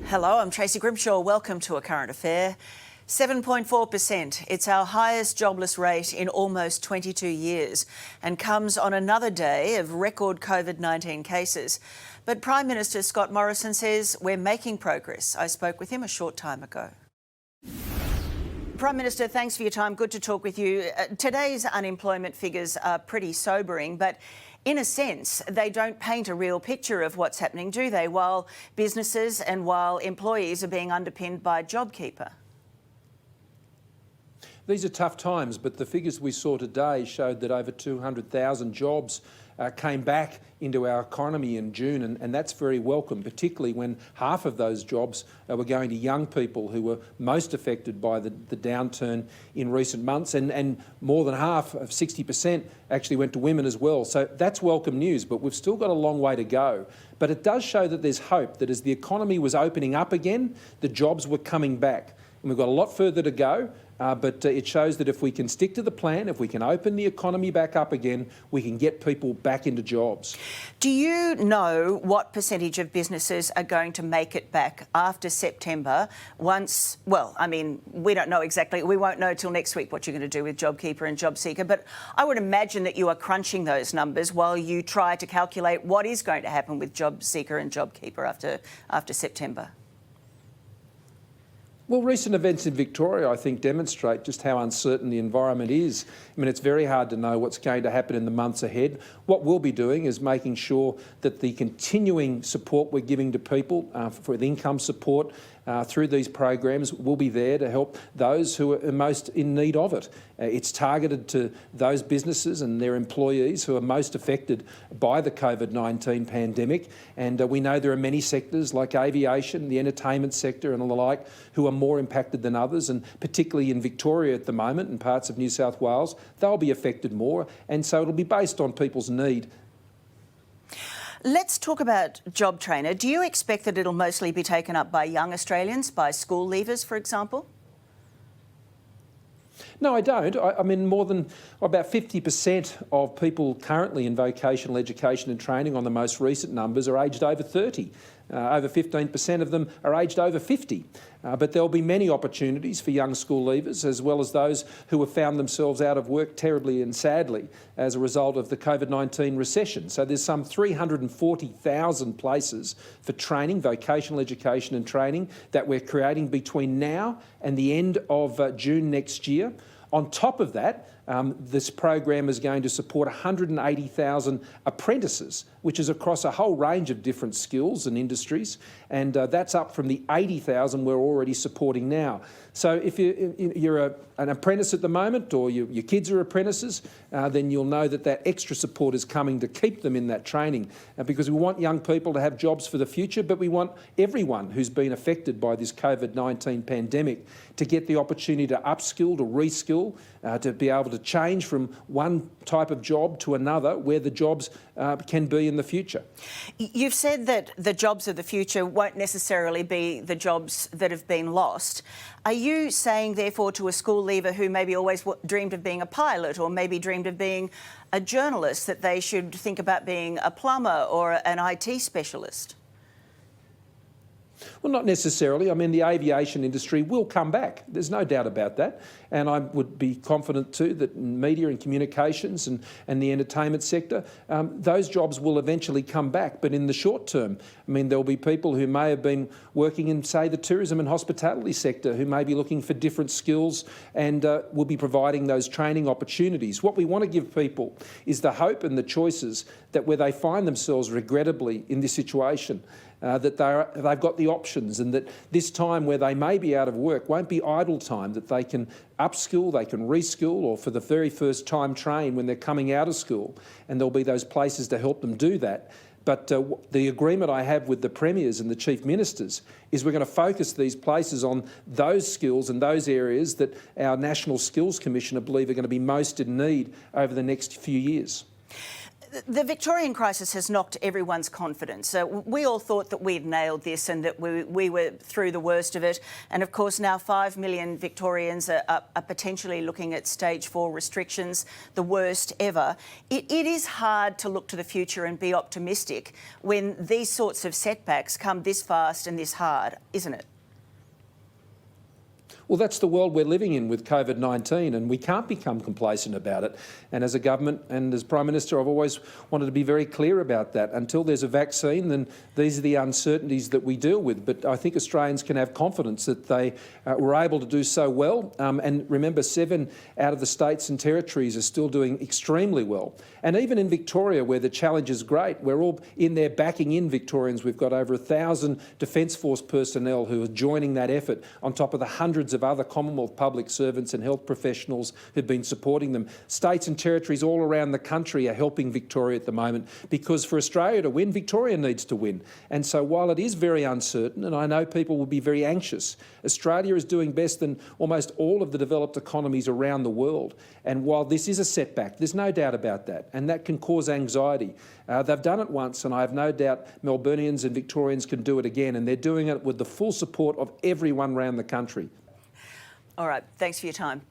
Hello, I'm Tracy Grimshaw. Welcome to A Current Affair. 7.4%. It's our highest jobless rate in almost 22 years and comes on another day of record COVID-19 cases. But Prime Minister Scott Morrison says we're making progress. I spoke with him a short time ago. Prime Minister, thanks for your time. Good to talk with you. Today's unemployment figures are pretty sobering, but in a sense, they don't paint a real picture of what's happening, do they? While businesses and while employees are being underpinned by JobKeeper. These are tough times, but the figures we saw today showed that over 200,000 jobs came back into our economy in June, and that's very welcome, particularly when half of those jobs were going to young people who were most affected by the downturn in recent months, and more than half, of 60%, actually went to women as well. So that's welcome news, but we've still got a long way to go. But it does show that there's hope, that as the economy was opening up again, the jobs were coming back. And we've got a lot further to go, but it shows that if we can stick to the plan, if we can open the economy back up again, we can get people back into jobs. Do you know what percentage of businesses are going to make it back after September once, well, I mean, we don't know exactly. We won't know till next week what you're going to do with JobKeeper and JobSeeker, but I would imagine that you are crunching those numbers while you try to calculate what is going to happen with JobSeeker and JobKeeper after September. Well, recent events in Victoria, I think, demonstrate just how uncertain the environment is. I mean, it's very hard to know what's going to happen in the months ahead. What we'll be doing is making sure that the continuing support we're giving to people for the income support through these programs will be there to help those who are most in need of it. It's targeted to those businesses and their employees who are most affected by the COVID-19 pandemic. And we know there are many sectors like aviation, the entertainment sector and the like who are more impacted than others, and particularly in Victoria at the moment and parts of New South Wales, they'll be affected more. And so it'll be based on people's need. Let's talk about Job Trainer. Do you expect that it'll mostly be taken up by young Australians, by school leavers, for example? No, I don't. I mean, more than about 50% of people currently in vocational education and training on the most recent numbers are aged over 30. Over 15% of them are aged over 50. But there'll be many opportunities for young school leavers, as well as those who have found themselves out of work terribly and sadly as a result of the COVID-19 recession. So there's some 340,000 places for training, vocational education and training, that we're creating between now and the end of June next year. On top of that, this program is going to support 180,000 apprentices, which is across a whole range of different skills and industries, and that's up from the 80,000 we're already supporting now. So if you're an apprentice at the moment, or your kids are apprentices, then you'll know that that extra support is coming to keep them in that training, because we want young people to have jobs for the future, but we want everyone who's been affected by this COVID-19 pandemic to get the opportunity to upskill, to reskill, to be able to change from one type of job to another where the jobs can be in the future. You've said that the jobs of the future won't necessarily be the jobs that have been lost. Are you saying, therefore, to a school leaver who maybe always dreamed of being a pilot or maybe dreamed of being a journalist, that they should think about being a plumber or an IT specialist? Well, not necessarily. I mean, the aviation industry will come back. There's no doubt about that. And I would be confident too that in media and communications and the entertainment sector, those jobs will eventually come back. But in the short term, I mean, there'll be people who may have been working in, say, the tourism and hospitality sector who may be looking for different skills, and will be providing those training opportunities. What we want to give people is the hope and the choices that where they find themselves regrettably in this situation, that they've got the options, and that this time where they may be out of work won't be idle time, that they can upskill, they can reskill, or for the very first time train when they're coming out of school, and there'll be those places to help them do that. But the agreement I have with the premiers and the chief ministers is we're going to focus these places on those skills and those areas that our National Skills Commissioner believe are going to be most in need over the next few years. The Victorian crisis has knocked everyone's confidence. We all thought that we'd nailed this and that we were through the worst of it. And of course, now 5 million Victorians are potentially looking at stage 4 restrictions, the worst ever. It is hard to look to the future and be optimistic when these sorts of setbacks come this fast and this hard, isn't it? Well, that's the world we're living in with COVID-19, and we can't become complacent about it. And as a government and as Prime Minister, I've always wanted to be very clear about that. Until there's a vaccine, then these are the uncertainties that we deal with. But I think Australians can have confidence that they were able to do so well. And remember, 7 out of the states and territories are still doing extremely well. And even in Victoria, where the challenge is great, we're all in there backing in Victorians. We've got over 1,000 Defence Force personnel who are joining that effort, on top of the hundreds of other Commonwealth public servants and health professionals who've been supporting them. States and territories all around the country are helping Victoria at the moment, because for Australia to win, Victoria needs to win. And so while it is very uncertain, and I know people will be very anxious, Australia is doing best than almost all of the developed economies around the world. And while this is a setback, there's no doubt about that, and that can cause anxiety. They've done it once, and I have no doubt Melburnians and Victorians can do it again, and they're doing it with the full support of everyone around the country. All right, thanks for your time.